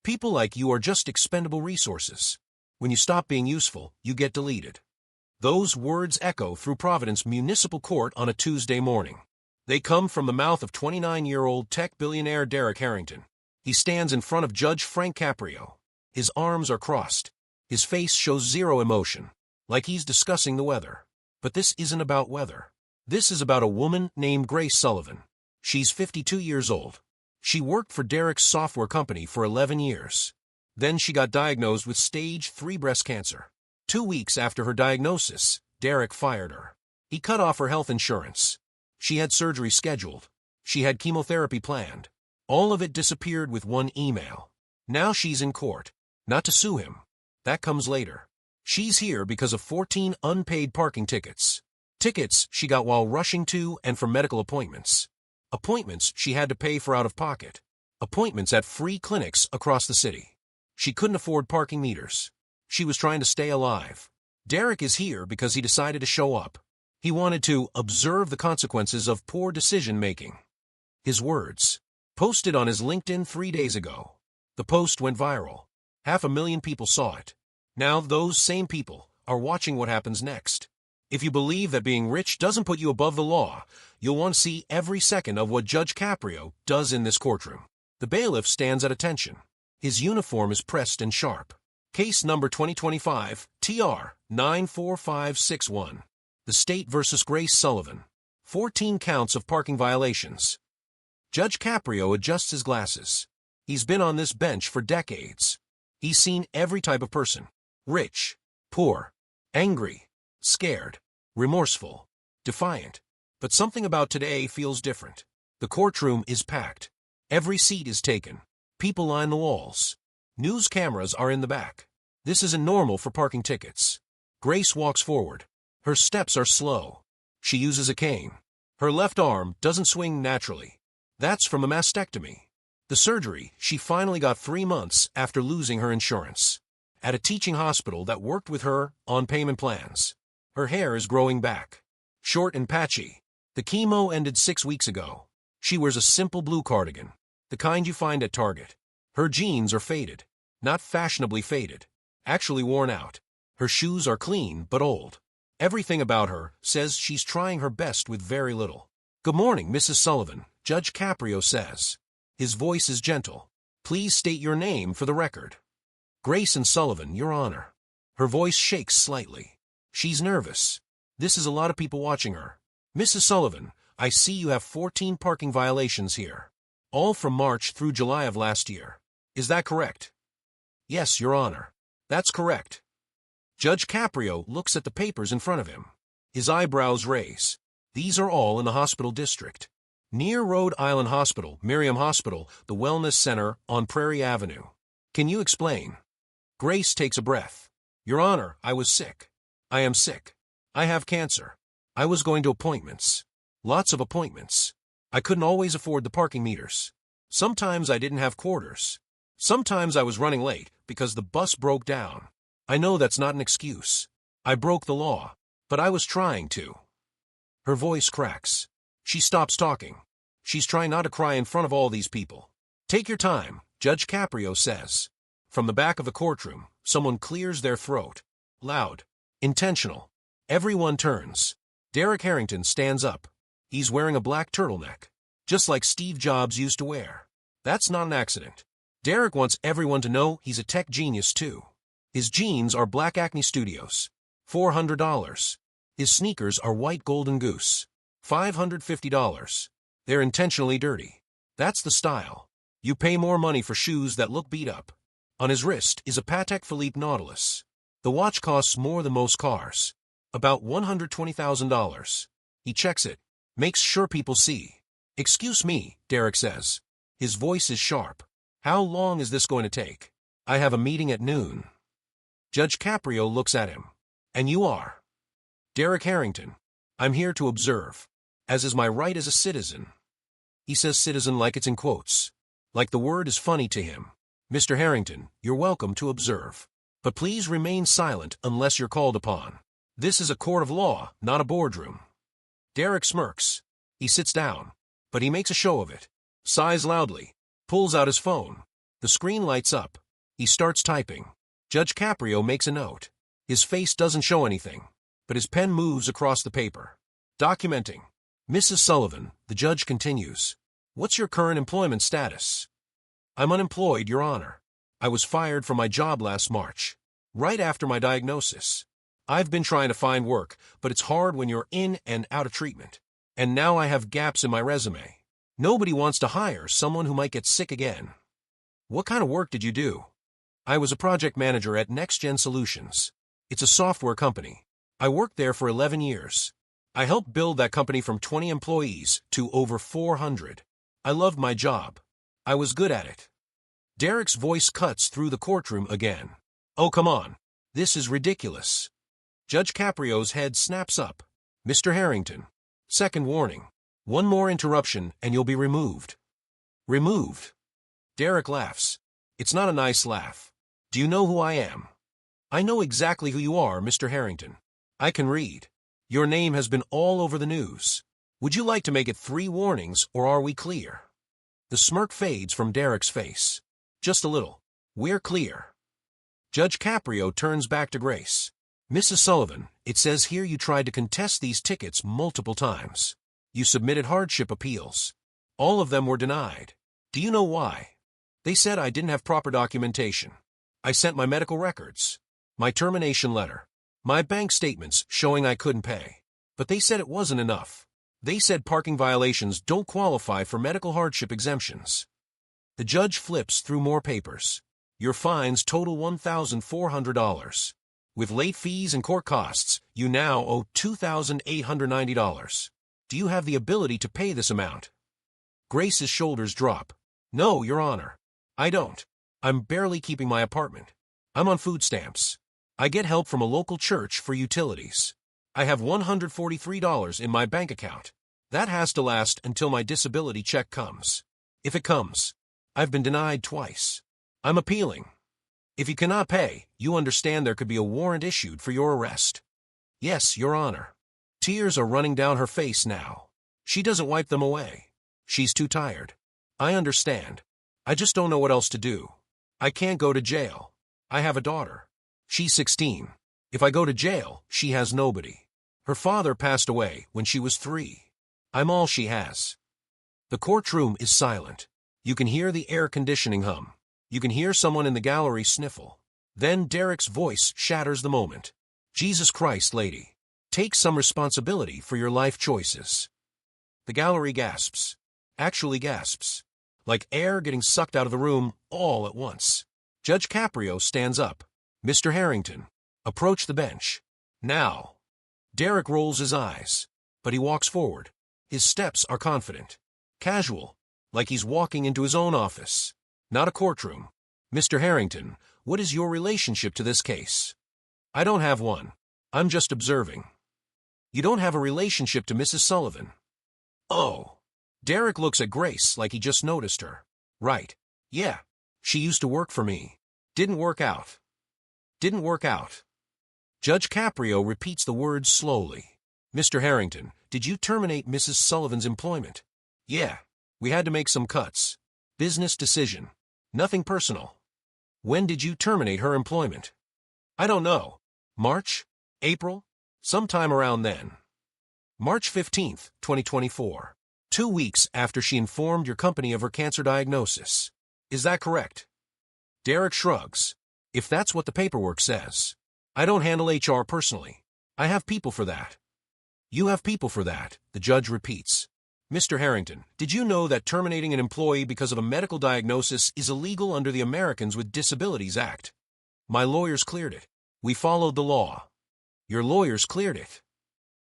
People like you are just expendable resources. When you stop being useful, you get deleted. Those words echo through Providence Municipal Court on a Tuesday morning. They come from the mouth of 29-year-old tech billionaire Derek Harrington. He stands in front of Judge Frank Caprio. His arms are crossed. His face shows zero emotion, like he's discussing the weather. But this isn't about weather. This is about a woman named Grace Sullivan. She's 52 years old. She worked for Derek's software company for 11 years. Then she got diagnosed with stage 3 breast cancer. 2 weeks after her diagnosis, Derek fired her. He cut off her health insurance. She had surgery scheduled. She had chemotherapy planned. All of it disappeared with one email. Now she's in court. Not to sue him. That comes later. She's here because of 14 unpaid parking tickets. Tickets she got while rushing to and from medical appointments. Appointments she had to pay for out of pocket. Appointments at free clinics across the city. She couldn't afford parking meters. She was trying to stay alive. Derek is here because he decided to show up. He wanted to observe the consequences of poor decision-making. His words. Posted on his LinkedIn 3 days ago. The post went viral. 500,000 people saw it. Now those same people are watching what happens next. If you believe that being rich doesn't put you above the law, you'll want to see every second of what Judge Caprio does in this courtroom. The bailiff stands at attention. His uniform is pressed and sharp. Case number 2025, TR 94561. The State versus Grace Sullivan. 14 counts of parking violations. Judge Caprio adjusts his glasses. He's been on this bench for decades. He's seen every type of person. Rich, poor, angry, scared, remorseful, defiant. But something about today feels different. The courtroom is packed. Every seat is taken. People line the walls. News cameras are in the back. This isn't normal for parking tickets. Grace walks forward. Her steps are slow. She uses a cane. Her left arm doesn't swing naturally. That's from a mastectomy. The surgery she finally got 3 months after losing her insurance. At a teaching hospital that worked with her on payment plans. Her hair is growing back. Short and patchy. The chemo ended 6 weeks ago. She wears a simple blue cardigan. The kind you find at Target. Her jeans are faded. Not fashionably faded. Actually worn out. Her shoes are clean but old. Everything about her says she's trying her best with very little. Good morning, Mrs. Sullivan, Judge Caprio says. His voice is gentle. Please state your name for the record. Grace and Sullivan, Your Honor. Her voice shakes slightly. She's nervous. This is a lot of people watching her. Mrs. Sullivan, I see you have 14 parking violations here. All from March through July of last year. Is that correct? Yes, Your Honor. That's correct. Judge Caprio looks at the papers in front of him. His eyebrows raise. These are all in the hospital district. Near Rhode Island Hospital, Miriam Hospital, the Wellness Center on Prairie Avenue. Can you explain? Grace takes a breath. Your Honor, I was sick. I am sick. I have cancer. I was going to appointments. Lots of appointments. I couldn't always afford the parking meters. Sometimes I didn't have quarters. Sometimes I was running late because the bus broke down. I know that's not an excuse. I broke the law, but I was trying to. Her voice cracks. She stops talking. She's trying not to cry in front of all these people. Take your time, Judge Caprio says. From the back of the courtroom, someone clears their throat. Loud. Intentional. Everyone turns. Derek Harrington stands up. He's wearing a black turtleneck, just like Steve Jobs used to wear. That's not an accident. Derek wants everyone to know he's a tech genius too. His jeans are black Acne Studios. $400. His sneakers are white Golden Goose. $550. They're intentionally dirty. That's the style. You pay more money for shoes that look beat up. On his wrist is a Patek Philippe Nautilus. The watch costs more than most cars. About $120,000. He checks it. Makes sure people see. Excuse me, Derek says. His voice is sharp. How long is this going to take? I have a meeting at noon. Judge Caprio looks at him. And you are? Derek Harrington. I'm here to observe. As is my right as a citizen. He says citizen like it's in quotes. Like the word is funny to him. Mr. Harrington, you're welcome to observe. But please remain silent unless you're called upon. This is a court of law, not a boardroom. Derek smirks. He sits down, but he makes a show of it. Sighs loudly. Pulls out his phone. The screen lights up. He starts typing. Judge Caprio makes a note. His face doesn't show anything, but his pen moves across the paper. Documenting. Mrs. Sullivan, the judge continues. What's your current employment status? I'm unemployed, Your Honor. I was fired from my job last March, right after my diagnosis. I've been trying to find work, but it's hard when you're in and out of treatment. And now I have gaps in my resume. Nobody wants to hire someone who might get sick again. What kind of work did you do? I was a project manager at NextGen Solutions. It's a software company. I worked there for 11 years. I helped build that company from 20 employees to over 400. I loved my job. I was good at it. Derek's voice cuts through the courtroom again. Oh, come on. This is ridiculous. Judge Caprio's head snaps up. Mr. Harrington. Second warning. One more interruption and you'll be removed. Removed? Derek laughs. It's not a nice laugh. Do you know who I am? I know exactly who you are, Mr. Harrington. I can read. Your name has been all over the news. Would you like to make it 3 warnings, or are we clear? The smirk fades from Derek's face. Just a little. We're clear. Judge Caprio turns back to Grace. Mrs. Sullivan, it says here you tried to contest these tickets multiple times. You submitted hardship appeals. All of them were denied. Do you know why? They said I didn't have proper documentation. I sent my medical records, my termination letter, my bank statements showing I couldn't pay. But they said it wasn't enough. They said parking violations don't qualify for medical hardship exemptions. The judge flips through more papers. Your fines total $1,400. With late fees and court costs, you now owe $2,890. Do you have the ability to pay this amount? Grace's shoulders drop. No, Your Honor. I don't. I'm barely keeping my apartment. I'm on food stamps. I get help from a local church for utilities. I have $143 in my bank account. That has to last until my disability check comes. If it comes. I've been denied twice. I'm appealing. If you cannot pay, you understand there could be a warrant issued for your arrest. Yes, Your Honor. Tears are running down her face now. She doesn't wipe them away. She's too tired. I understand. I just don't know what else to do. I can't go to jail. I have a daughter. She's 16. If I go to jail, she has nobody. Her father passed away when she was 3. I'm all she has. The courtroom is silent. You can hear the air conditioning hum. You can hear someone in the gallery sniffle. Then Derek's voice shatters the moment. Jesus Christ, lady. Take some responsibility for your life choices. The gallery gasps. Actually gasps. Like air getting sucked out of the room all at once. Judge Caprio stands up. Mr. Harrington, approach the bench. Now. Derek rolls his eyes, but he walks forward. His steps are confident. Casual, like he's walking into his own office. Not a courtroom. Mr. Harrington, what is your relationship to this case? I don't have one. I'm just observing. You don't have a relationship to Mrs. Sullivan. Oh. Derek looks at Grace like he just noticed her. Right. Yeah. She used to work for me. Didn't work out. Didn't work out. Judge Caprio repeats the words slowly. Mr. Harrington, did you terminate Mrs. Sullivan's employment? Yeah. We had to make some cuts. Business decision. Nothing personal. When did you terminate her employment? I don't know. March? April? Sometime around then. March 15th, 2024. 2 weeks after she informed your company of her cancer diagnosis. Is that correct? Derek shrugs. If that's what the paperwork says. I don't handle HR personally. I have people for that. You have people for that, the judge repeats. Mr. Harrington, did you know that terminating an employee because of a medical diagnosis is illegal under the Americans with Disabilities Act? My lawyers cleared it. We followed the law. Your lawyers cleared it.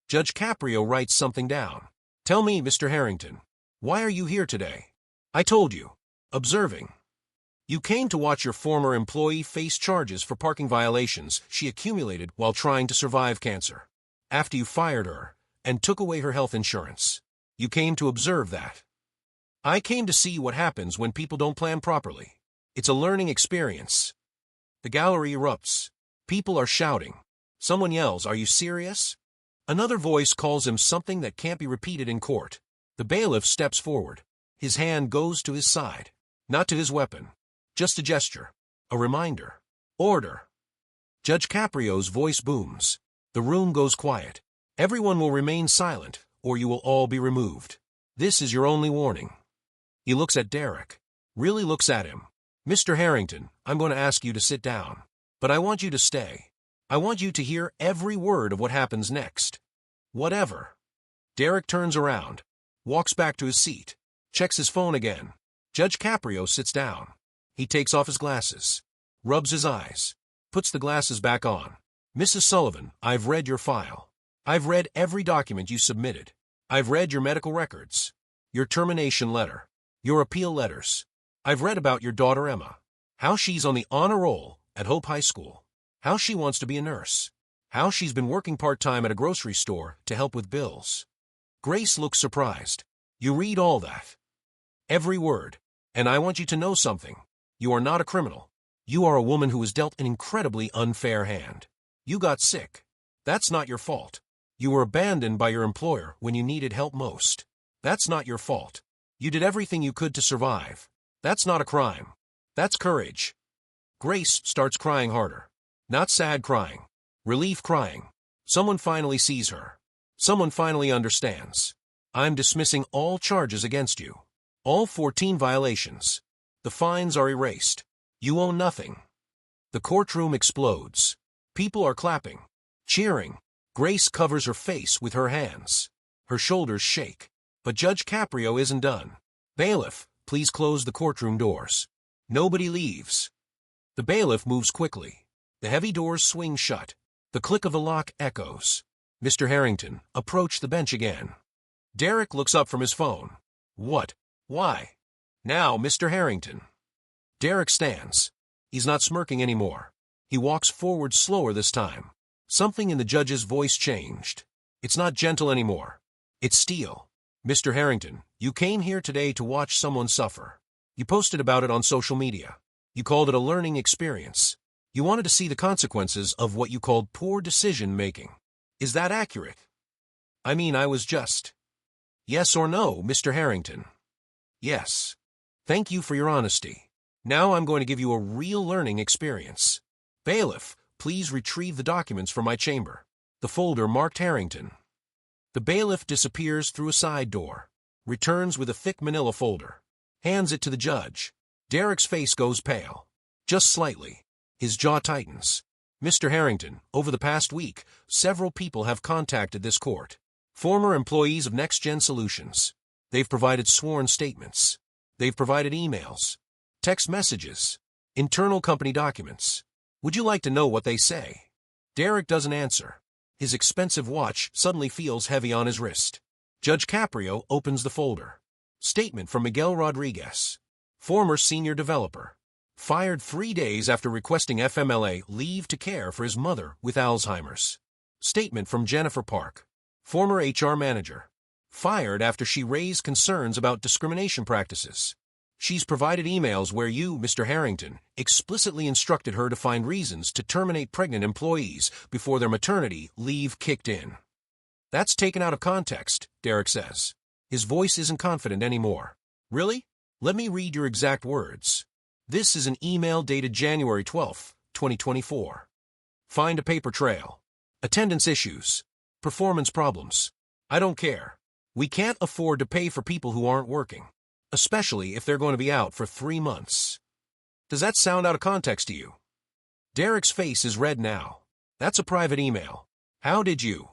Judge Caprio writes something down. Tell me, Mr. Harrington, why are you here today? I told you. Observing. You came to watch your former employee face charges for parking violations she accumulated while trying to survive cancer. After you fired her and took away her health insurance. You came to observe that. I came to see what happens when people don't plan properly. It's a learning experience. The gallery erupts. People are shouting. Someone yells, "Are you serious?" Another voice calls him something that can't be repeated in court. The bailiff steps forward. His hand goes to his side, not to his weapon. Just a gesture. A reminder. Order. Judge Caprio's voice booms. The room goes quiet. Everyone will remain silent, or you will all be removed. This is your only warning. He looks at Derek. Really looks at him. Mr. Harrington, I'm going to ask you to sit down. But I want you to stay. I want you to hear every word of what happens next. Whatever. Derek turns around, walks back to his seat, checks his phone again. Judge Caprio sits down. He takes off his glasses, rubs his eyes, puts the glasses back on. Mrs. Sullivan, I've read your file. I've read every document you submitted. I've read your medical records, your termination letter, your appeal letters. I've read about your daughter Emma, how she's on the honor roll at Hope High School, how she wants to be a nurse, how she's been working part-time at a grocery store to help with bills. Grace looks surprised. You read all that. Every word. And I want you to know something. You are not a criminal. You are a woman who was dealt an incredibly unfair hand. You got sick. That's not your fault. You were abandoned by your employer when you needed help most. That's not your fault. You did everything you could to survive. That's not a crime. That's courage. Grace starts crying harder. Not sad crying. Relief crying. Someone finally sees her. Someone finally understands. I'm dismissing all charges against you. All 14 violations. The fines are erased. You owe nothing. The courtroom explodes. People are clapping, cheering. Grace covers her face with her hands. Her shoulders shake. But Judge Caprio isn't done. Bailiff, please close the courtroom doors. Nobody leaves. The bailiff moves quickly. The heavy doors swing shut. The click of the lock echoes. Mr. Harrington, approach the bench again. Derek looks up from his phone. What? Why? Now, Mr. Harrington. Derek stands. He's not smirking anymore. He walks forward slower this time. Something in the judge's voice changed. It's not gentle anymore. It's steel. Mr. Harrington, you came here today to watch someone suffer. You posted about it on social media. You called it a learning experience. You wanted to see the consequences of what you called poor decision-making. Is that accurate? I mean, I was just... Yes or no, Mr. Harrington? Yes. Thank you for your honesty. Now I'm going to give you a real learning experience. Bailiff, please retrieve the documents from my chamber. The folder marked Harrington. The bailiff disappears through a side door, returns with a thick manila folder, hands it to the judge. Derek's face goes pale. Just slightly. His jaw tightens. Mr. Harrington, over the past week, several people have contacted this court. Former employees of Next Gen Solutions. They've provided sworn statements. They've provided emails, text messages, internal company documents. Would you like to know what they say? Derek doesn't answer. His expensive watch suddenly feels heavy on his wrist. Judge Caprio opens the folder. Statement from Miguel Rodriguez, former senior developer. Fired 3 days after requesting FMLA leave to care for his mother with Alzheimer's. Statement from Jennifer Park, former HR manager. Fired after she raised concerns about discrimination practices. She's provided emails where you, Mr. Harrington, explicitly instructed her to find reasons to terminate pregnant employees before their maternity leave kicked in. That's taken out of context, Derek says. His voice isn't confident anymore. Really? Let me read your exact words. This is an email dated January 12, 2024. Find a paper trail. Attendance issues. Performance problems. I don't care. We can't afford to pay for people who aren't working, especially if they're going to be out for 3 months. Does that sound out of context to you? Derek's face is red now. That's a private email. How did you?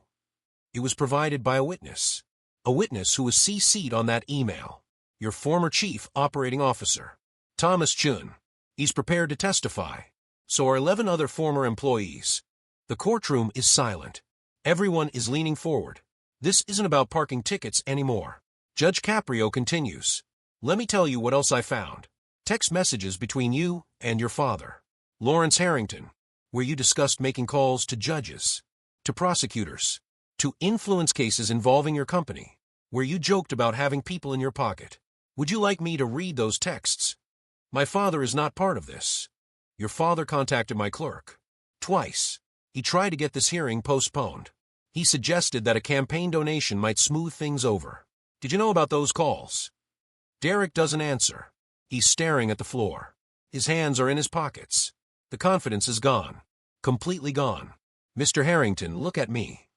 It was provided by a witness. A witness who was CC'd on that email. Your former chief operating officer, Thomas Chun. He's prepared to testify. So are 11 other former employees. The courtroom is silent. Everyone is leaning forward. This isn't about parking tickets anymore. Judge Caprio continues. Let me tell you what else I found. Text messages between you and your father, Lawrence Harrington, where you discussed making calls to judges, to prosecutors, to influence cases involving your company, where you joked about having people in your pocket. Would you like me to read those texts? My father is not part of this. Your father contacted my clerk. Twice. He tried to get this hearing postponed. He suggested that a campaign donation might smooth things over. Did you know about those calls? Derek doesn't answer. He's staring at the floor. His hands are in his pockets. The confidence is gone. Completely gone. Mr. Harrington, look at me.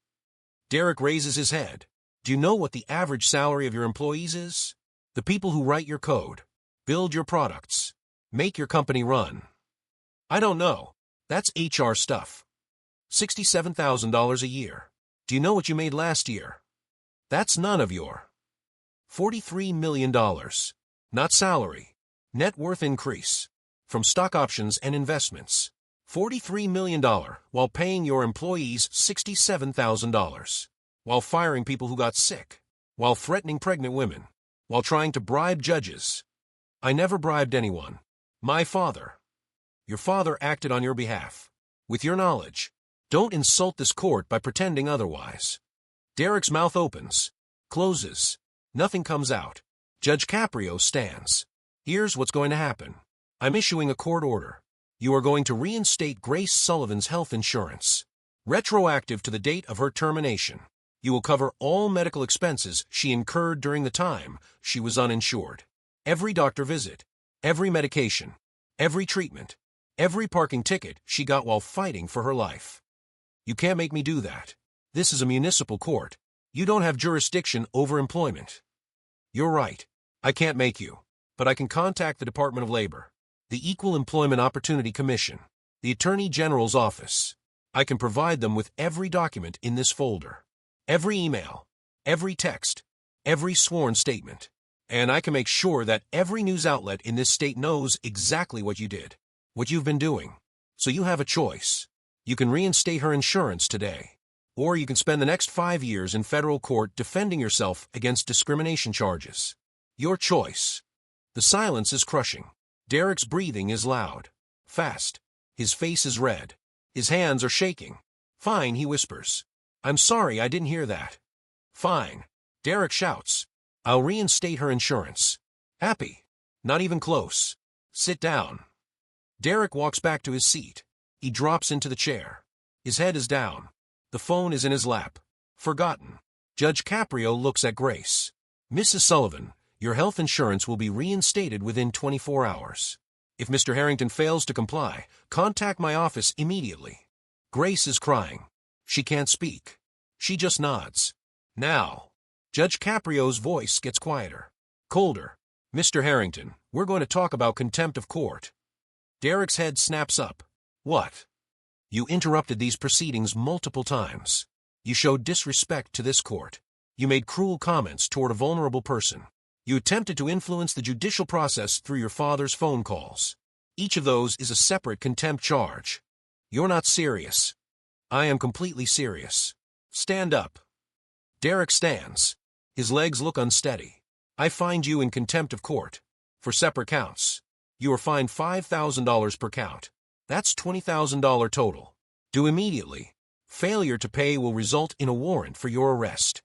Derek raises his head. Do you know what the average salary of your employees is? The people who write your code, build your products, make your company run. I don't know. That's HR stuff. $67,000 a year. Do you know what you made last year? That's none of your $43 million. Not salary. Net worth increase. From stock options and investments. $43 million while paying your employees $67,000. While firing people who got sick. While threatening pregnant women. While trying to bribe judges. I never bribed anyone. My father. Your father acted on your behalf. With your knowledge. Don't insult this court by pretending otherwise. Derek's mouth opens. Closes. Nothing comes out. Judge Caprio stands. Here's what's going to happen. I'm issuing a court order. You are going to reinstate Grace Sullivan's health insurance. Retroactive to the date of her termination. You will cover all medical expenses she incurred during the time she was uninsured. Every doctor visit. Every medication. Every treatment. Every parking ticket she got while fighting for her life. You can't make me do that. This is a municipal court. You don't have jurisdiction over employment. You're right. I can't make you. But I can contact the Department of Labor, the Equal Employment Opportunity Commission, the Attorney General's office. I can provide them with every document in this folder. Every email. Every text. Every sworn statement. And I can make sure that every news outlet in this state knows exactly what you did. What you've been doing. So you have a choice. You can reinstate her insurance today. Or you can spend the next 5 years in federal court defending yourself against discrimination charges. Your choice. The silence is crushing. Derek's breathing is loud. Fast. His face is red. His hands are shaking. Fine, he whispers. I'm sorry, I didn't hear that. Fine. Derek shouts. I'll reinstate her insurance. Happy. Not even close. Sit down. Derek walks back to his seat. He drops into the chair. His head is down. The phone is in his lap. Forgotten. Judge Caprio looks at Grace. Mrs. Sullivan, your health insurance will be reinstated within 24 hours. If Mr. Harrington fails to comply, contact my office immediately. Grace is crying. She can't speak. She just nods. Now. Judge Caprio's voice gets quieter. Colder. Mr. Harrington, we're going to talk about contempt of court. Derek's head snaps up. What? You interrupted these proceedings multiple times. You showed disrespect to this court. You made cruel comments toward a vulnerable person. You attempted to influence the judicial process through your father's phone calls. Each of those is a separate contempt charge. You're not serious. I am completely serious. Stand up. Derek stands. His legs look unsteady. I find you in contempt of court. For separate counts. You are fined $5,000 per count. That's $20,000 total. Due immediately. Failure to pay will result in a warrant for your arrest.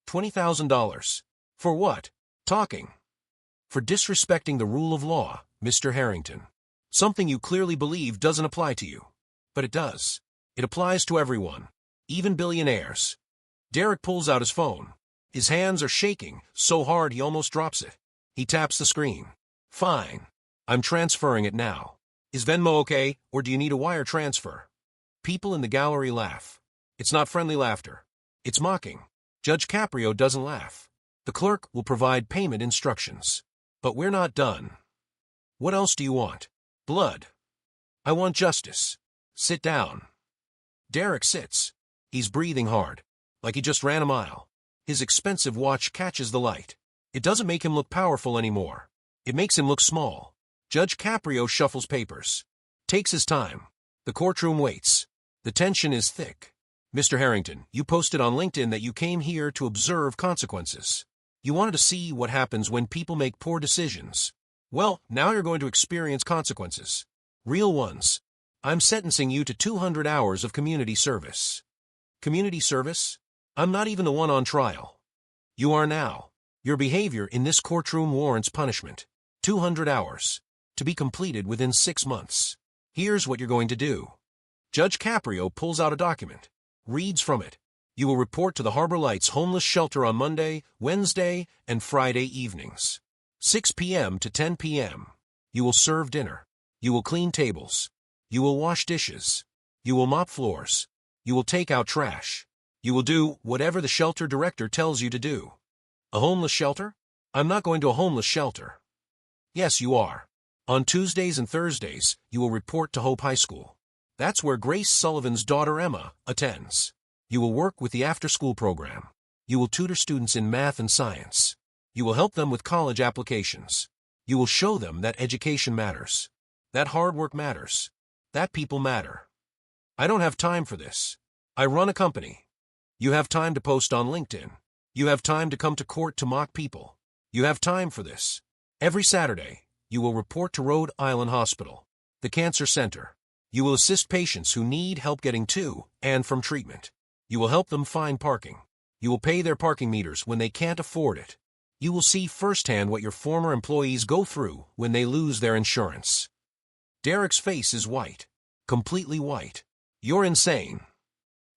$20,000. For what? Talking. For disrespecting the rule of law, Mr. Harrington. Something you clearly believe doesn't apply to you. But it does. It applies to everyone. Even billionaires. Derek pulls out his phone. His hands are shaking so hard he almost drops it. He taps the screen. Fine. I'm transferring it now. Is Venmo okay, or do you need a wire transfer? People in the gallery laugh. It's not friendly laughter. It's mocking. Judge Caprio doesn't laugh. The clerk will provide payment instructions. But we're not done. What else do you want? Blood. I want justice. Sit down. Derek sits. He's breathing hard, like he just ran a mile. His expensive watch catches the light. It doesn't make him look powerful anymore. It makes him look small. Judge Caprio shuffles papers. Takes his time. The courtroom waits. The tension is thick. Mr. Harrington, you posted on LinkedIn that you came here to observe consequences. You wanted to see what happens when people make poor decisions. Well, now you're going to experience consequences. Real ones. I'm sentencing you to 200 hours of community service. Community service? I'm not even the one on trial. You are now. Your behavior in this courtroom warrants punishment. 200 hours. To be completed within 6 months. Here's what you're going to do. Judge Caprio pulls out a document. Reads from it. You will report to the Harbor Lights homeless shelter on Monday, Wednesday, and Friday evenings. 6 p.m. to 10 p.m. You will serve dinner. You will clean tables. You will wash dishes. You will mop floors. You will take out trash. You will do whatever the shelter director tells you to do. A homeless shelter? I'm not going to a homeless shelter. Yes, you are. On Tuesdays and Thursdays, you will report to Hope High School. That's where Grace Sullivan's daughter Emma attends. You will work with the after-school program. You will tutor students in math and science. You will help them with college applications. You will show them that education matters. That hard work matters. That people matter. I don't have time for this. I run a company. You have time to post on LinkedIn. You have time to come to court to mock people. You have time for this. Every Saturday, you will report to Rhode Island Hospital, the cancer center. You will assist patients who need help getting to and from treatment. You will help them find parking. You will pay their parking meters when they can't afford it. You will see firsthand what your former employees go through when they lose their insurance. Derek's face is white. Completely white. You're insane.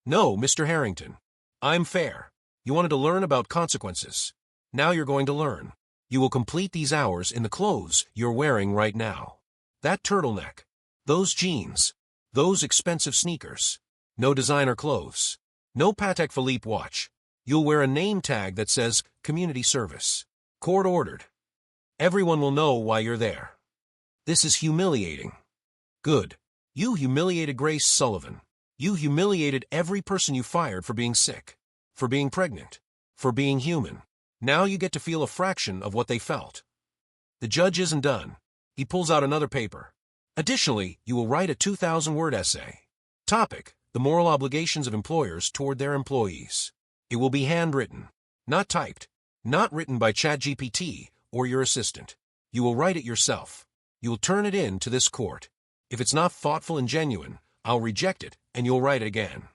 No, Mr. Harrington. I'm fair. You wanted to learn about consequences. Now you're going to learn. You will complete these hours in the clothes you're wearing right now. That turtleneck. Those jeans. Those expensive sneakers. No designer clothes. No Patek Philippe watch. You'll wear a name tag that says Community Service. Court ordered. Everyone will know why you're there. This is humiliating. Good. You humiliated Grace Sullivan. You humiliated every person you fired for being sick, for being pregnant, for being human. Now you get to feel a fraction of what they felt. The judge isn't done. He pulls out another paper. Additionally, you will write a 2,000-word essay. Topic: the moral obligations of employers toward their employees. It will be handwritten, not typed, not written by ChatGPT or your assistant. You will write it yourself. You will turn it in to this court. If it's not thoughtful and genuine, I'll reject it and you'll write it again.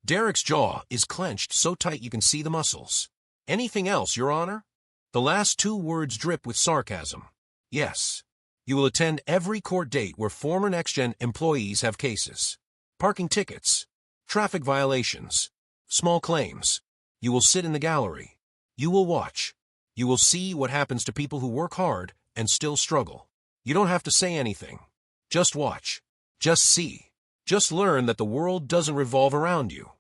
Derek's jaw is clenched so tight you can see the muscles. Anything else, Your Honor? The last two words drip with sarcasm. Yes. You will attend every court date where former NextGen employees have cases. Parking tickets, traffic violations, small claims. You will sit in the gallery. You will watch. You will see what happens to people who work hard and still struggle. You don't have to say anything. Just watch. Just see. Just learn that the world doesn't revolve around you.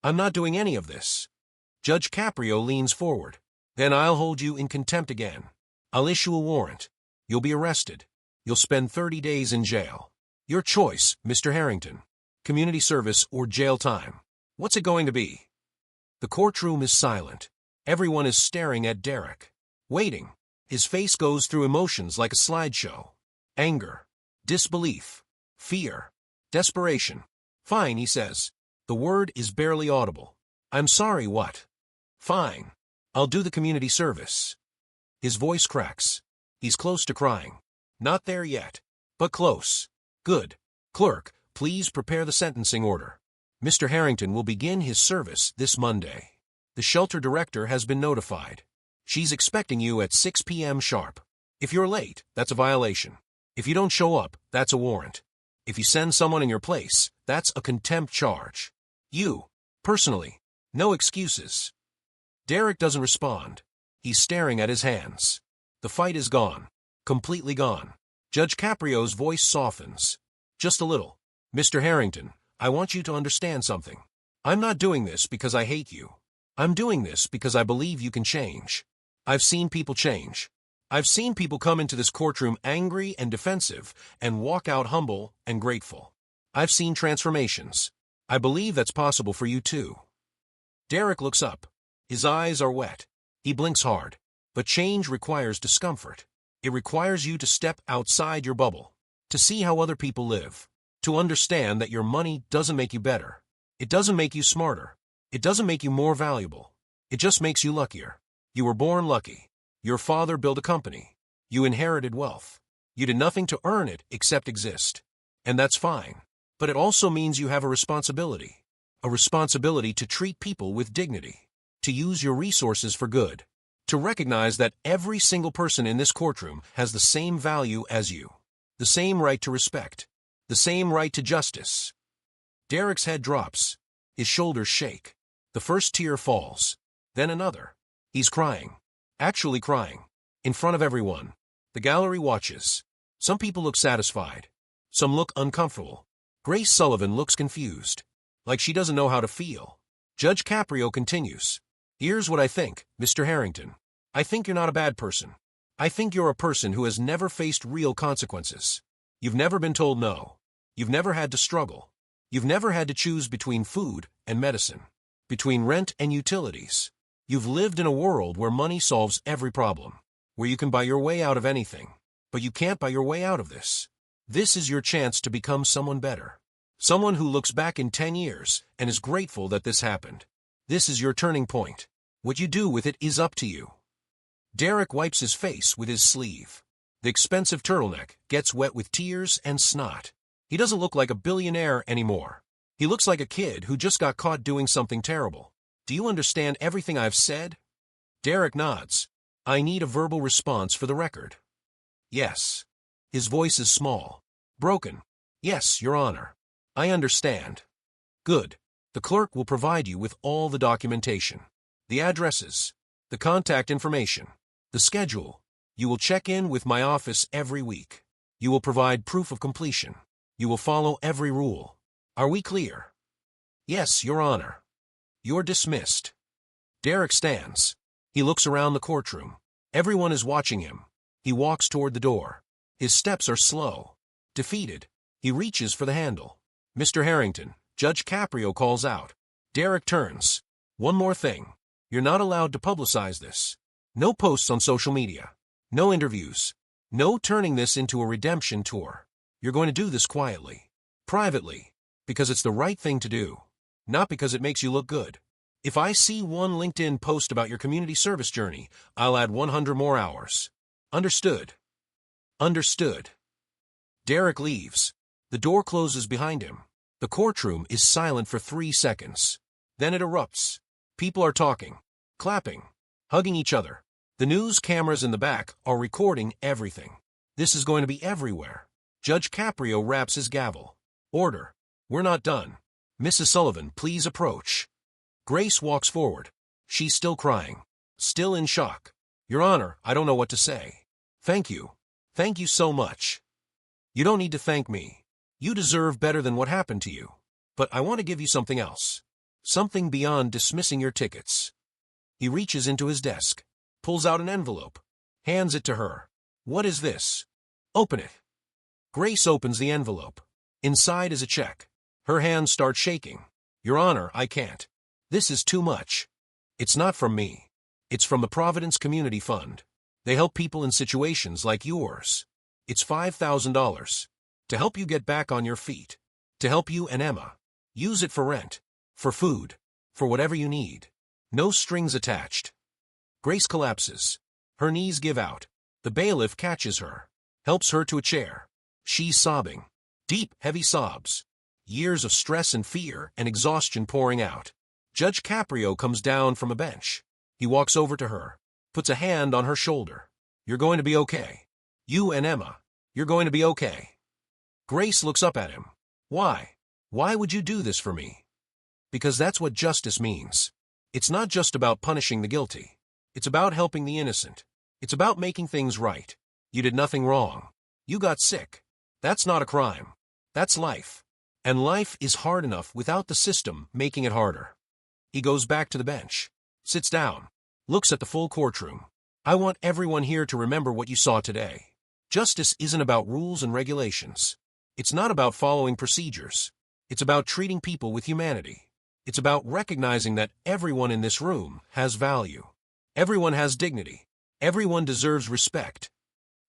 I'm not doing any of this. Judge Caprio leans forward. Then I'll hold you in contempt again. I'll issue a warrant. You'll be arrested. You'll spend 30 days in jail. Your choice, Mr. Harrington. Community service or jail time. What's it going to be? The courtroom is silent. Everyone is staring at Derek. Waiting. His face goes through emotions like a slideshow. Anger. Disbelief. Fear. Desperation. Fine, he says. The word is barely audible. I'm sorry, what? Fine. I'll do the community service. His voice cracks. He's close to crying. Not there yet, but close. Good. Clerk, please prepare the sentencing order. Mr. Harrington will begin his service this Monday. The shelter director has been notified. She's expecting you at 6 p.m. sharp. If you're late, that's a violation. If you don't show up, that's a warrant. If you send someone in your place, that's a contempt charge. You, personally, no excuses. Derek doesn't respond. He's staring at his hands. The fight is gone. Completely gone. Judge Caprio's voice softens. Just a little. Mr. Harrington, I want you to understand something. I'm not doing this because I hate you. I'm doing this because I believe you can change. I've seen people change. I've seen people come into this courtroom angry and defensive and walk out humble and grateful. I've seen transformations. I believe that's possible for you too. Derek looks up. His eyes are wet. He blinks hard. But change requires discomfort. It requires you to step outside your bubble, to see how other people live, to understand that your money doesn't make you better. It doesn't make you smarter. It doesn't make you more valuable. It just makes you luckier. You were born lucky. Your father built a company. You inherited wealth. You did nothing to earn it except exist. And that's fine. But it also means you have a responsibility to treat people with dignity, to use your resources for good, to recognize that every single person in this courtroom has the same value as you, the same right to respect, the same right to justice. Derek's head drops. His shoulders shake. The first tear falls. Then another. He's crying. Actually crying. In front of everyone. The gallery watches. Some people look satisfied. Some look uncomfortable. Grace Sullivan looks confused, like she doesn't know how to feel. Judge Caprio continues. Here's what I think, Mr. Harrington. I think you're not a bad person. I think you're a person who has never faced real consequences. You've never been told no. You've never had to struggle. You've never had to choose between food and medicine, between rent and utilities. You've lived in a world where money solves every problem, where you can buy your way out of anything, but you can't buy your way out of this. This is your chance to become someone better. Someone who looks back in 10 years and is grateful that this happened. This is your turning point. What you do with it is up to you. Derek wipes his face with his sleeve. The expensive turtleneck gets wet with tears and snot. He doesn't look like a billionaire anymore. He looks like a kid who just got caught doing something terrible. Do you understand everything I've said? Derek nods. I need a verbal response for the record. Yes. His voice is small, broken. Yes, Your Honor. I understand. Good. The clerk will provide you with all the documentation, the addresses, the contact information, the schedule. You will check in with my office every week. You will provide proof of completion. You will follow every rule. Are we clear? Yes, Your Honor. You're dismissed. Derek stands. He looks around the courtroom. Everyone is watching him. He walks toward the door. His steps are slow. Defeated, he reaches for the handle. Mr. Harrington, Judge Caprio calls out. Derek turns. One more thing. You're not allowed to publicize this. No posts on social media. No interviews. No turning this into a redemption tour. You're going to do this quietly, privately, because it's the right thing to do, not because it makes you look good. If I see one LinkedIn post about your community service journey, I'll add 100 more hours. Understood? Understood. Derek leaves. The door closes behind him. The courtroom is silent for 3 seconds. Then it erupts. People are talking, clapping, hugging each other. The news cameras in the back are recording everything. This is going to be everywhere. Judge Caprio raps his gavel. Order. We're not done. Mrs. Sullivan, please approach. Grace walks forward. She's still crying, still in shock. Your Honor, I don't know what to say. Thank you. Thank you so much. You don't need to thank me. You deserve better than what happened to you. But I want to give you something else. Something beyond dismissing your tickets. He reaches into his desk, pulls out an envelope, hands it to her. What is this? Open it. Grace opens the envelope. Inside is a check. Her hands start shaking. Your Honor, I can't. This is too much. It's not from me. It's from the Providence Community Fund. They help people in situations like yours. It's $5,000. To help you get back on your feet. To help you and Emma. Use it for rent, for food, for whatever you need. No strings attached. Grace collapses. Her knees give out. The bailiff catches her, helps her to a chair. She's sobbing. Deep, heavy sobs. Years of stress and fear and exhaustion pouring out. Judge Caprio comes down from a bench. He walks over to her, puts a hand on her shoulder. You're going to be okay. You and Emma. You're going to be okay. Grace looks up at him. Why? Why would you do this for me? Because that's what justice means. It's not just about punishing the guilty. It's about helping the innocent. It's about making things right. You did nothing wrong. You got sick. That's not a crime. That's life. And life is hard enough without the system making it harder. He goes back to the bench, sits down, looks at the full courtroom. I want everyone here to remember what you saw today. Justice isn't about rules and regulations. It's not about following procedures. It's about treating people with humanity. It's about recognizing that everyone in this room has value. Everyone has dignity. Everyone deserves respect.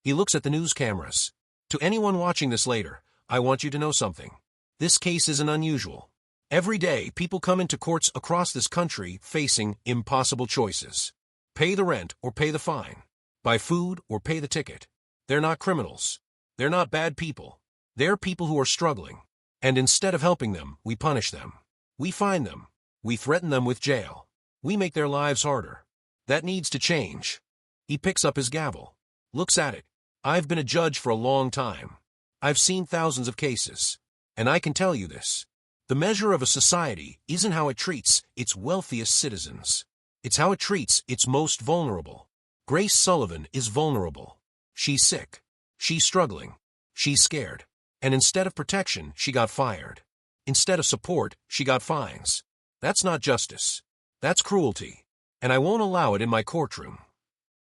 He looks at the news cameras. To anyone watching this later, I want you to know something. This case isn't unusual. Every day, people come into courts across this country facing impossible choices. Pay the rent or pay the fine. Buy food or pay the ticket. They're not criminals. They're not bad people. They're people who are struggling. And instead of helping them, we punish them. We fine them. We threaten them with jail. We make their lives harder. That needs to change. He picks up his gavel, looks at it. I've been a judge for a long time. I've seen thousands of cases. And I can tell you this. The measure of a society isn't how it treats its wealthiest citizens. It's how it treats its most vulnerable. Grace Sullivan is vulnerable. She's sick. She's struggling. She's scared. And instead of protection, she got fired. Instead of support, she got fines. That's not justice. That's cruelty. And I won't allow it in my courtroom.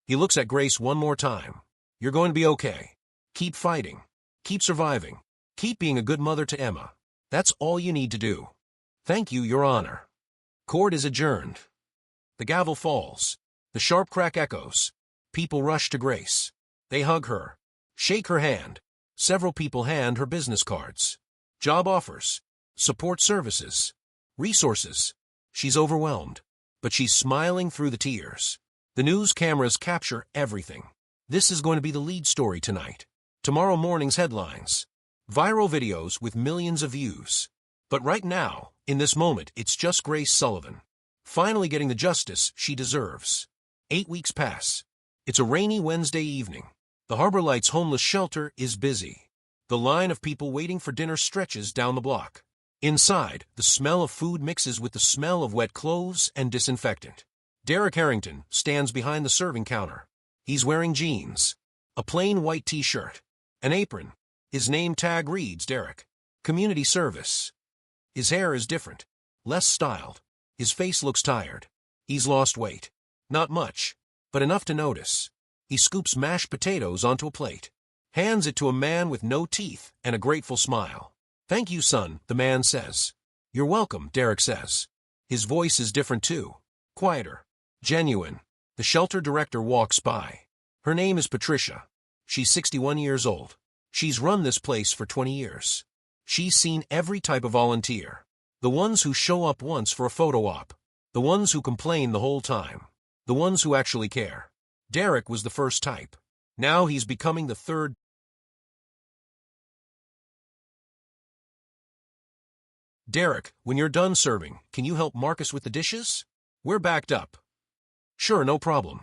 He looks at Grace one more time. You're going to be okay. Keep fighting. Keep surviving. Keep being a good mother to Emma. That's all you need to do. Thank you, Your Honor. Court is adjourned. The gavel falls. The sharp crack echoes. People rush to Grace. They hug her. Shake her hand. Several people hand her business cards. Job offers. Support services. Resources. She's overwhelmed. But she's smiling through the tears. The news cameras capture everything. This is going to be the lead story tonight. Tomorrow morning's headlines. Viral videos with millions of views. But right now, in this moment, it's just Grace Sullivan. Finally getting the justice she deserves. 8 weeks pass. It's a rainy Wednesday evening. The Harbor Lights homeless shelter is busy. The line of people waiting for dinner stretches down the block. Inside, the smell of food mixes with the smell of wet clothes and disinfectant. Derek Harrington stands behind the serving counter. He's wearing jeans, a plain white t-shirt, an apron. His name tag reads Derek. Community service. His hair is different, less styled. His face looks tired. He's lost weight. Not much, but enough to notice. He scoops mashed potatoes onto a plate, hands it to a man with no teeth and a grateful smile. Thank you, son, the man says. You're welcome, Derek says. His voice is different too. Quieter. Genuine. The shelter director walks by. Her name is Patricia. She's 61 years old. She's run this place for 20 years. She's seen every type of volunteer. The ones who show up once for a photo op. The ones who complain the whole time. The ones who actually care. Derek was the first type. Now he's becoming the third. Derek, when you're done serving, can you help Marcus with the dishes? We're backed up. Sure, no problem.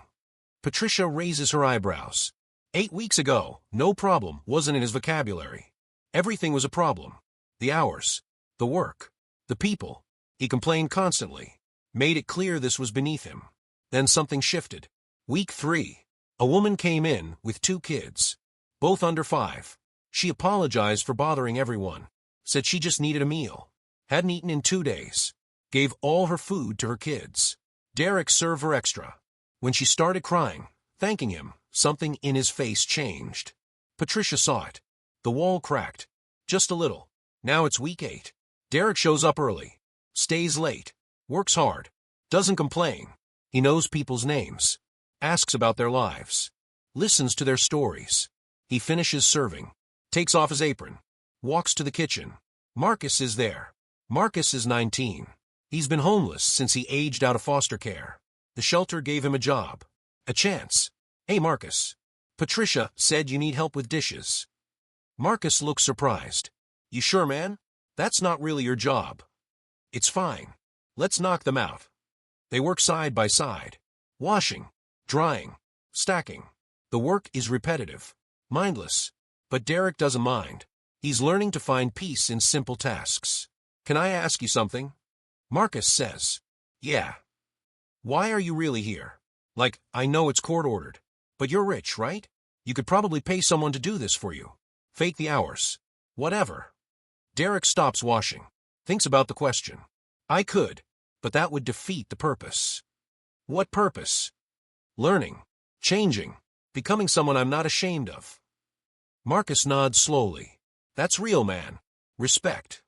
Patricia raises her eyebrows. 8 weeks ago, no problem wasn't in his vocabulary. Everything was a problem. The hours, the work, the people. He complained constantly. Made it clear this was beneath him. Then something shifted. Week 3. A woman came in with 2 kids, both under 5. She apologized for bothering everyone. Said she just needed a meal. Hadn't eaten in 2 days. Gave all her food to her kids. Derek served her extra. When she started crying, thanking him, something in his face changed. Patricia saw it. The wall cracked. Just a little. Now it's week 8. Derek shows up early. Stays late. Works hard. Doesn't complain. He knows people's names. Asks about their lives. Listens to their stories. He finishes serving. Takes off his apron. Walks to the kitchen. Marcus is there. Marcus is 19. He's been homeless since he aged out of foster care. The shelter gave him a job. A chance. Hey, Marcus. Patricia said you need help with dishes. Marcus looks surprised. You sure, man? That's not really your job. It's fine. Let's knock them out. They work side by side. Washing. Drying. Stacking. The work is repetitive. Mindless. But Derek doesn't mind. He's learning to find peace in simple tasks. Can I ask you something? Marcus says. Yeah. Why are you really here? Like, I know it's court-ordered. But you're rich, right? You could probably pay someone to do this for you. Fake the hours. Whatever. Derek stops washing. Thinks about the question. I could, but that would defeat the purpose. What purpose? Learning. Changing. Becoming someone I'm not ashamed of. Marcus nods slowly. That's real, man. Respect.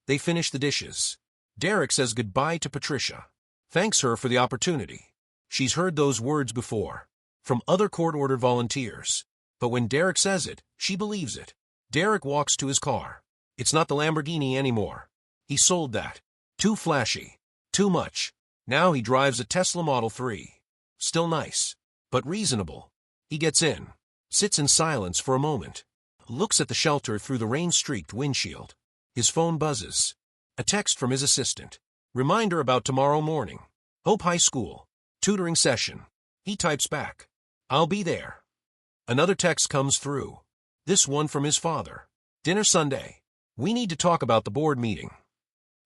They finish the dishes. Derek says goodbye to Patricia. Thanks her for the opportunity. She's heard those words before. From other court-ordered volunteers. But when Derek says it, she believes it. Derek walks to his car. It's not the Lamborghini anymore. He sold that. Too flashy. Too much. Now he drives a Tesla Model 3. Still nice. But reasonable. He gets in. Sits in silence for a moment. Looks at the shelter through the rain-streaked windshield. His phone buzzes. A text from his assistant. Reminder about tomorrow morning. Hope High School. Tutoring session. He types back. I'll be there. Another text comes through. This one from his father. Dinner Sunday. We need to talk about the board meeting.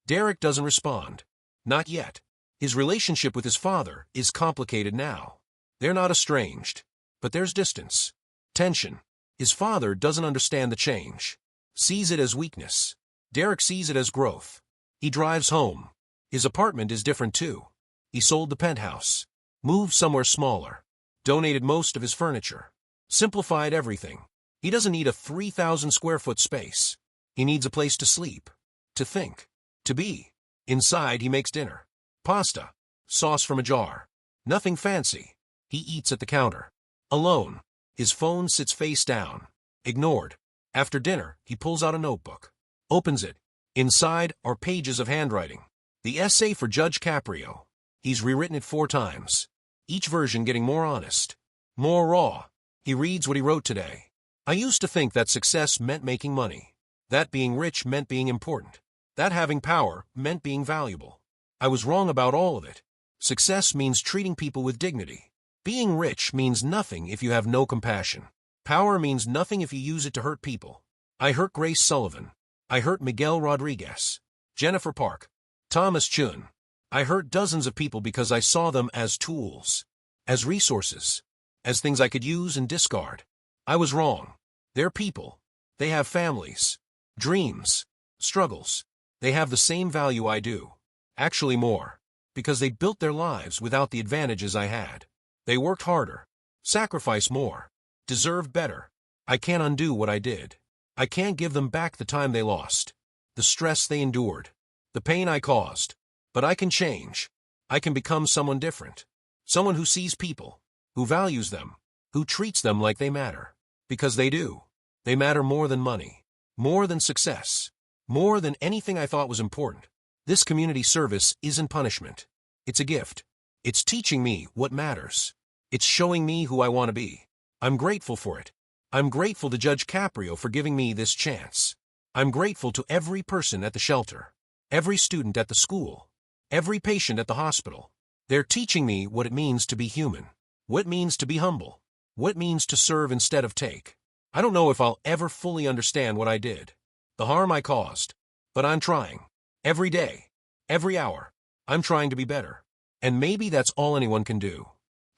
Derek doesn't respond. Not yet. His relationship with his father is complicated now. They're not estranged. But there's distance. Tension. His father doesn't understand the change. Sees it as weakness. Derek sees it as growth. He drives home. His apartment is different too. He sold the penthouse. Moved somewhere smaller. Donated most of his furniture. Simplified everything. He doesn't need a 3,000 square foot space. He needs a place to sleep. To think. To be. Inside he makes dinner. Pasta. Sauce from a jar. Nothing fancy. He eats at the counter. Alone. His phone sits face down. Ignored. After dinner, he pulls out a notebook. Opens it. Inside are pages of handwriting. The essay for Judge Caprio. He's rewritten it 4 times. Each version getting more honest. More raw. He reads what he wrote today. I used to think that success meant making money. That being rich meant being important. That having power meant being valuable. I was wrong about all of it. Success means treating people with dignity. Being rich means nothing if you have no compassion. Power means nothing if you use it to hurt people. I hurt Grace Sullivan. I hurt Miguel Rodriguez. Jennifer Park. Thomas Chun. I hurt dozens of people because I saw them as tools. As resources. As things I could use and discard. I was wrong. They're people. They have families. Dreams. Struggles. They have the same value I do. Actually more. Because they built their lives without the advantages I had. They worked harder. Sacrificed more. Deserved better. I can't undo what I did. I can't give them back the time they lost. The stress they endured. The pain I caused. But I can change. I can become someone different. Someone who sees people. Who values them. Who treats them like they matter. Because they do. They matter more than money. More than success. More than anything I thought was important. This community service isn't punishment. It's a gift. It's teaching me what matters. It's showing me who I want to be. I'm grateful for it. I'm grateful to Judge Caprio for giving me this chance. I'm grateful to every person at the shelter. Every student at the school. Every patient at the hospital. They're teaching me what it means to be human. What it means to be humble. What it means to serve instead of take. I don't know if I'll ever fully understand what I did. The harm I caused. But I'm trying. Every day. Every hour. I'm trying to be better. And maybe that's all anyone can do.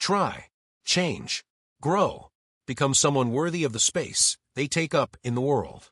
Try. Change. Grow. Become someone worthy of the space they take up in the world.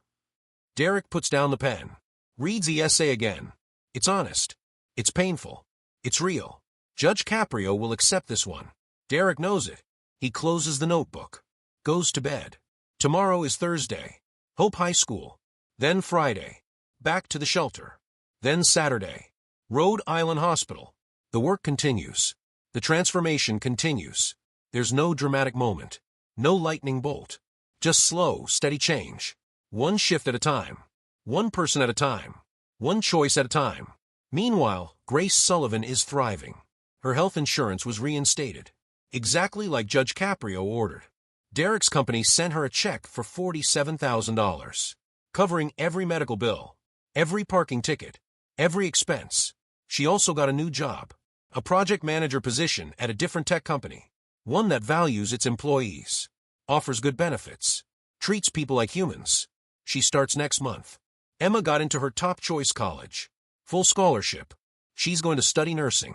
Derek puts down the pen. Reads the essay again. It's honest. It's painful. It's real. Judge Caprio will accept this one. Derek knows it. He closes the notebook. Goes to bed. Tomorrow is Thursday. Hope High School. Then Friday. Back to the shelter. Then Saturday. Rhode Island Hospital. The work continues. The transformation continues. There's no dramatic moment. No lightning bolt. Just slow, steady change. One shift at a time. One person at a time. One choice at a time. Meanwhile, Grace Sullivan is thriving. Her health insurance was reinstated. Exactly like Judge Caprio ordered. Derek's company sent her a check for $47,000. Covering every medical bill. Every parking ticket. Every expense. She also got a new job. A project manager position at a different tech company. One that values its employees. Offers good benefits. Treats people like humans. She starts next month. Emma got into her top choice college. Full scholarship. She's going to study nursing.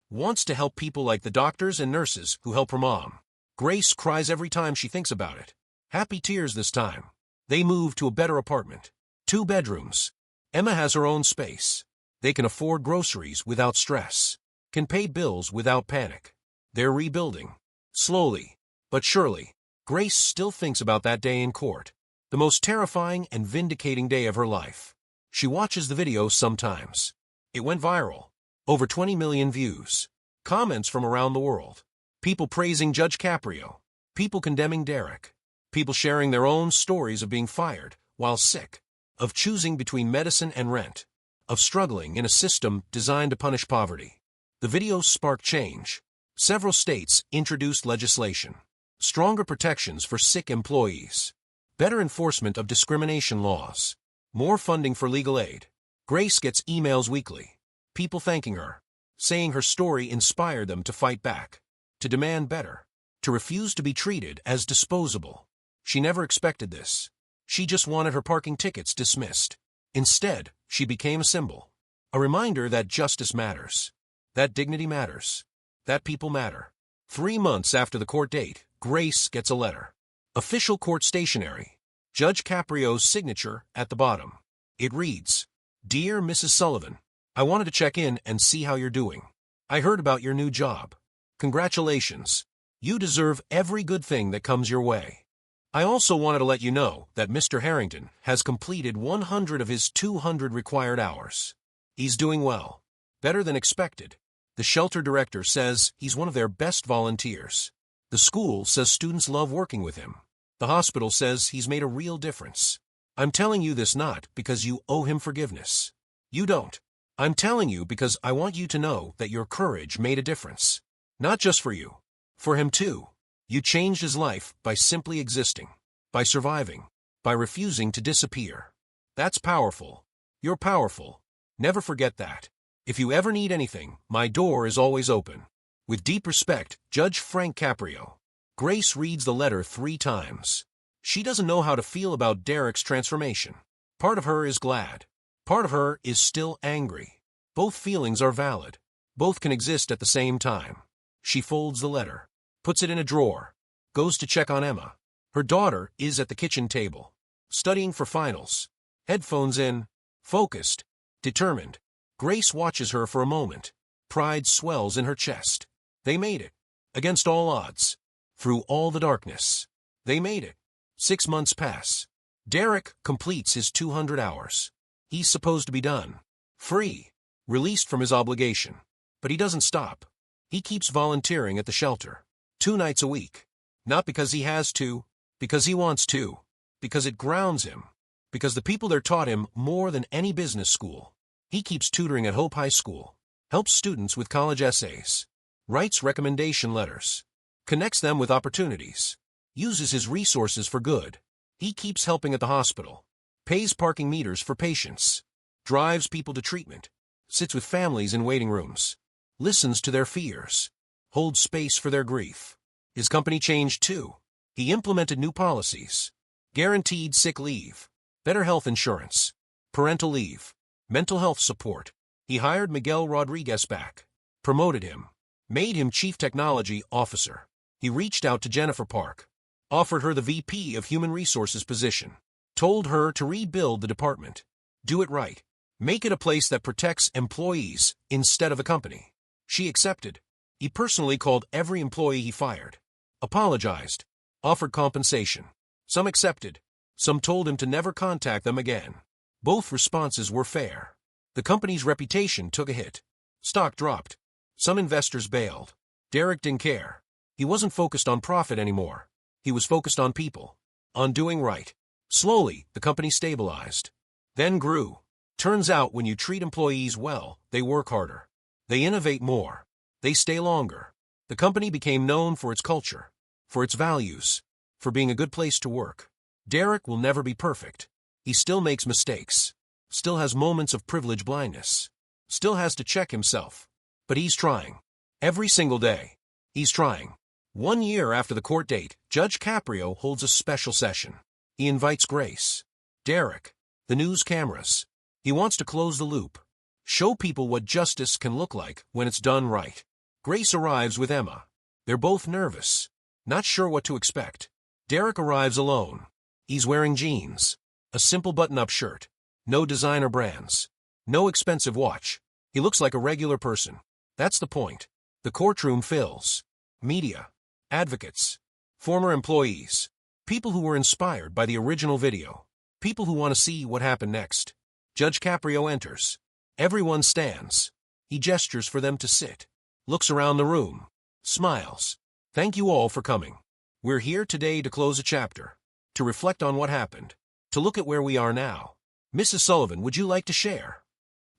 Wants to help people like the doctors and nurses who help her mom. Grace cries every time she thinks about it. Happy tears this time. They move to a better apartment. 2 bedrooms. Emma has her own space. They can afford groceries without stress. Can pay bills without panic. They're rebuilding. Slowly, but surely. Grace still thinks about that day in court. The most terrifying and vindicating day of her life. She watches the video sometimes. It went viral. Over 20 million views. Comments from around the world. People praising Judge Caprio. People condemning Derek. People sharing their own stories of being fired while sick. Of choosing between medicine and rent. Of struggling in a system designed to punish poverty. The videos sparked change. Several states introduced legislation. Stronger protections for sick employees. Better enforcement of discrimination laws. More funding for legal aid. Grace gets emails weekly. People thanking her. Saying her story inspired them to fight back. To demand better. To refuse to be treated as disposable. She never expected this. She just wanted her parking tickets dismissed. Instead, she became a symbol. A reminder that justice matters. That dignity matters. That people matter. 3 months after the court date, Grace gets a letter. Official court stationery. Judge Caprio's signature at the bottom. It reads, "Dear Mrs. Sullivan, I wanted to check in and see how you're doing. I heard about your new job. Congratulations. You deserve every good thing that comes your way. I also wanted to let you know that Mr. Harrington has completed 100 of his 200 required hours. He's doing well. Better than expected. The shelter director says he's one of their best volunteers. The school says students love working with him. The hospital says he's made a real difference. I'm telling you this not because you owe him forgiveness. You don't. I'm telling you because I want you to know that your courage made a difference. Not just for you. For him too. You changed his life by simply existing, by surviving, by refusing to disappear. That's powerful. You're powerful. Never forget that. If you ever need anything, my door is always open. With deep respect, Judge Frank Caprio." Grace reads the letter 3 times. She doesn't know how to feel about Derek's transformation. Part of her is glad. Part of her is still angry. Both feelings are valid. Both can exist at the same time. She folds the letter, puts it in a drawer, goes to check on Emma. Her daughter is at the kitchen table, studying for finals, headphones in, focused, determined. Grace watches her for a moment. Pride swells in her chest. They made it. Against all odds. Through all the darkness. They made it. 6 months pass. Derek completes his 200 hours. He's supposed to be done. Free. Released from his obligation. But he doesn't stop. He keeps volunteering at the shelter. 2 nights a week. Not because he has to, because he wants to, because it grounds him, because the people there taught him more than any business school. He keeps tutoring at Hope High School, helps students with college essays, writes recommendation letters, connects them with opportunities, uses his resources for good. He keeps helping at the hospital, pays parking meters for patients, drives people to treatment, sits with families in waiting rooms, listens to their fears, holds space for their grief. His company changed too. He implemented new policies, guaranteed sick leave, better health insurance, parental leave, mental health support. He hired Miguel Rodriguez back, promoted him, made him Chief Technology Officer. He reached out to Jennifer Park, offered her the VP of Human Resources position, told her to rebuild the department, do it right, make it a place that protects employees instead of a company. She accepted. He personally called every employee he fired, apologized, offered compensation. Some accepted. Some told him to never contact them again. Both responses were fair. The company's reputation took a hit. Stock dropped. Some investors bailed. Derek didn't care. He wasn't focused on profit anymore. He was focused on people, on doing right. Slowly, the company stabilized, then grew. Turns out when you treat employees well, they work harder. They innovate more. They stay longer. The company became known for its culture, for its values, for being a good place to work. Derek will never be perfect. He still makes mistakes, still has moments of privilege blindness, still has to check himself. But he's trying. Every single day, he's trying. 1 year after the court date, Judge Caprio holds a special session. He invites Grace, Derek, the news cameras. He wants to close the loop, show people what justice can look like when it's done right. Grace arrives with Emma. They're both nervous, not sure what to expect. Derek arrives alone. He's wearing jeans, a simple button-up shirt, no designer brands, no expensive watch. He looks like a regular person. That's the point. The courtroom fills. Media, advocates, former employees, people who were inspired by the original video, people who want to see what happened next. Judge Caprio enters. Everyone stands. He gestures for them to sit, looks around the room, smiles. Thank you all for coming. We're here today to close a chapter, to reflect on what happened, to look at where we are now. Mrs. Sullivan, would you like to share?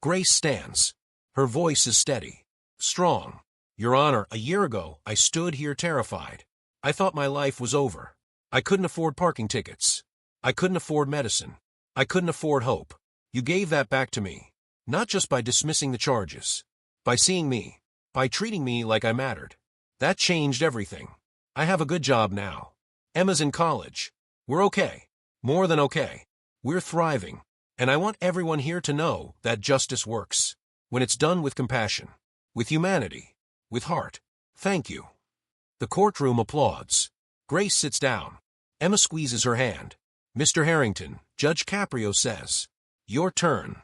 Grace stands. Her voice is steady, strong. Your Honor, a year ago, I stood here terrified. I thought my life was over. I couldn't afford parking tickets. I couldn't afford medicine. I couldn't afford hope. You gave that back to me, not just by dismissing the charges, by seeing me, by treating me like I mattered. That changed everything. I have a good job now. Emma's in college. We're okay. More than okay. We're thriving. And I want everyone here to know that justice works. When it's done with compassion, with humanity, with heart. Thank you. The courtroom applauds. Grace sits down. Emma squeezes her hand. Mr. Harrington, Judge Caprio says. Your turn.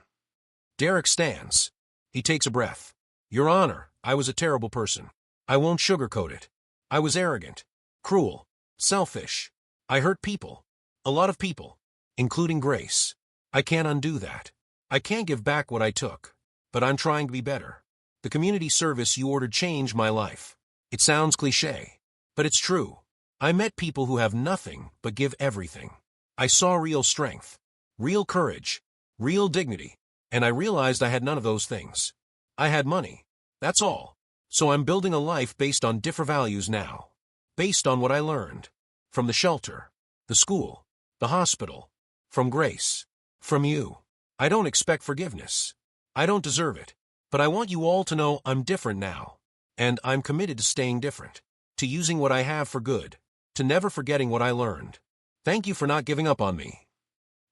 Derek stands. He takes a breath. Your Honor, I was a terrible person. I won't sugarcoat it. I was arrogant, cruel, selfish. I hurt people. A lot of people, including Grace. I can't undo that. I can't give back what I took. But I'm trying to be better. The community service you ordered changed my life. It sounds cliché, but it's true. I met people who have nothing but give everything. I saw real strength, real courage, real dignity, and I realized I had none of those things. I had money. That's all. So I'm building a life based on different values now. Based on what I learned. From the shelter, the school, the hospital, from Grace, from you. I don't expect forgiveness. I don't deserve it. But I want you all to know I'm different now. And I'm committed to staying different. To using what I have for good. To never forgetting what I learned. Thank you for not giving up on me.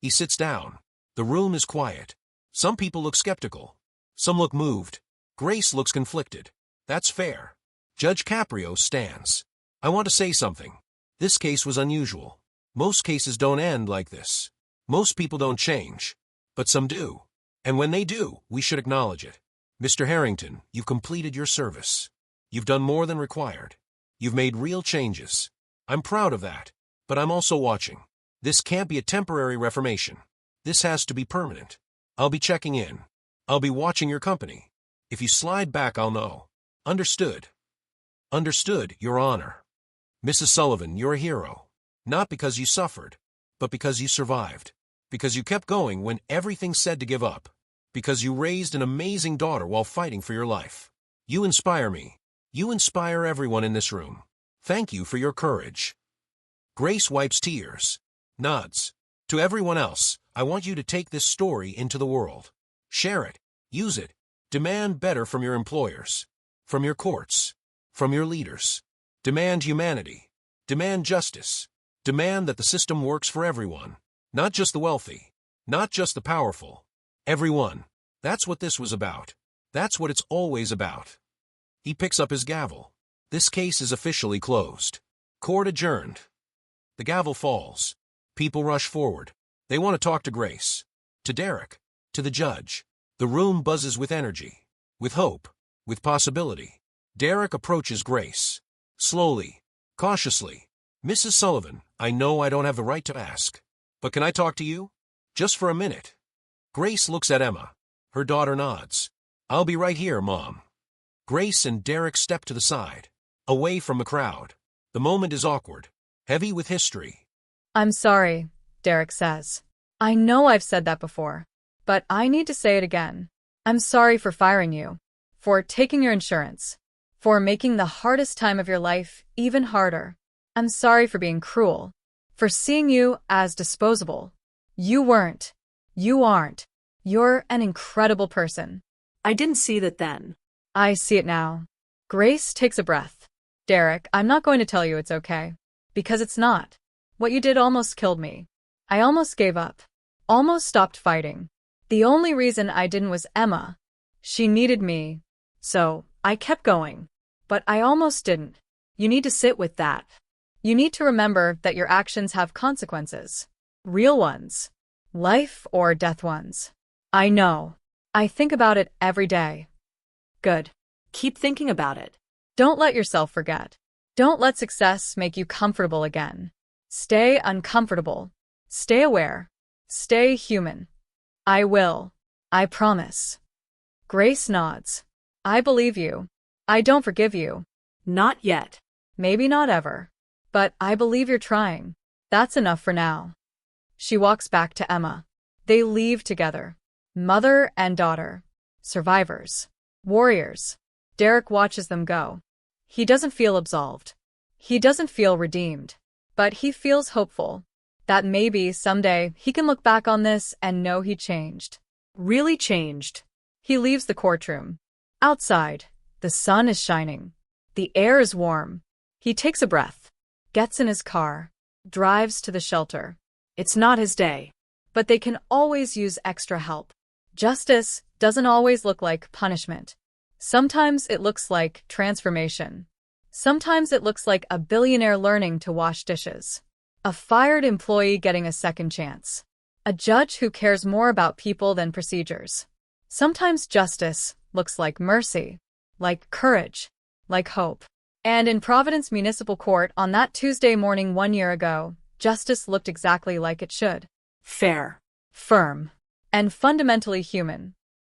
He sits down. The room is quiet. Some people look skeptical. Some look moved. Grace looks conflicted. That's fair. Judge Caprio stands. I want to say something. This case was unusual. Most cases don't end like this. Most people don't change. But some do. And when they do, we should acknowledge it. Mr. Harrington, you've completed your service. You've done more than required. You've made real changes. I'm proud of that. But I'm also watching. This can't be a temporary reformation. This has to be permanent. I'll be checking in. I'll be watching your company. If you slide back, I'll know. Understood. Understood, Your Honor. Mrs. Sullivan, you're a hero. Not because you suffered, but because you survived. Because you kept going when everything said to give up. Because you raised an amazing daughter while fighting for your life. You inspire me. You inspire everyone in this room. Thank you for your courage. Grace wipes tears. Nods. To everyone else, I want you to take this story into the world. Share it. Use it. Demand better from your employers. From your courts. From your leaders. Demand humanity. Demand justice. Demand that the system works for everyone. Not just the wealthy. Not just the powerful. Everyone. That's what this was about. That's what it's always about. He picks up his gavel. This case is officially closed. Court adjourned. The gavel falls. People rush forward. They want to talk to Grace. To Derek. To the judge. The room buzzes with energy. With hope. With possibility. Derek approaches Grace. Slowly. Cautiously. Mrs. Sullivan, I know I don't have the right to ask. But can I talk to you? Just for a minute. Grace looks at Emma. Her daughter nods. I'll be right here, Mom. Grace and Derek step to the side. Away from the crowd. The moment is awkward. Heavy with history. I'm sorry, Derek says. I know I've said that before. But I need to say it again. I'm sorry for firing you. For taking your insurance. For making the hardest time of your life even harder. I'm sorry for being cruel. For seeing you as disposable. You weren't. You aren't. You're an incredible person. I didn't see that then. I see it now. Grace takes a breath. Derek, I'm not going to tell you it's okay. Because it's not. What you did almost killed me. I almost gave up. Almost stopped fighting. The only reason I didn't was Emma. She needed me. So, I kept going. But I almost didn't. You need to sit with that. You need to remember that your actions have consequences. Real ones. Life or death ones. I know. I think about it every day. Good. Keep thinking about it. Don't let yourself forget. Don't let success make you comfortable again. Stay uncomfortable. Stay aware. Stay human. I will. I promise. Grace nods. I believe you. I don't forgive you. Not yet. Maybe not ever. But I believe you're trying. That's enough for now. She walks back to Emma. They leave together. Mother and daughter. Survivors. Warriors. Derek watches them go. He doesn't feel absolved. He doesn't feel redeemed. But he feels hopeful. That maybe someday he can look back on this and know he changed. Really changed. He leaves the courtroom. Outside, the sun is shining. The air is warm. He takes a breath. Gets in his car. Drives to the shelter. It's not his day. But they can always use extra help. Justice doesn't always look like punishment. Sometimes it looks like transformation. Sometimes it looks like a billionaire learning to wash dishes. A fired employee getting a second chance. A judge who cares more about people than procedures. Sometimes justice looks like mercy, like courage, like hope. And in Providence Municipal Court on that Tuesday morning 1 year ago, justice looked exactly like it should. Fair. Firm. And fundamentally human.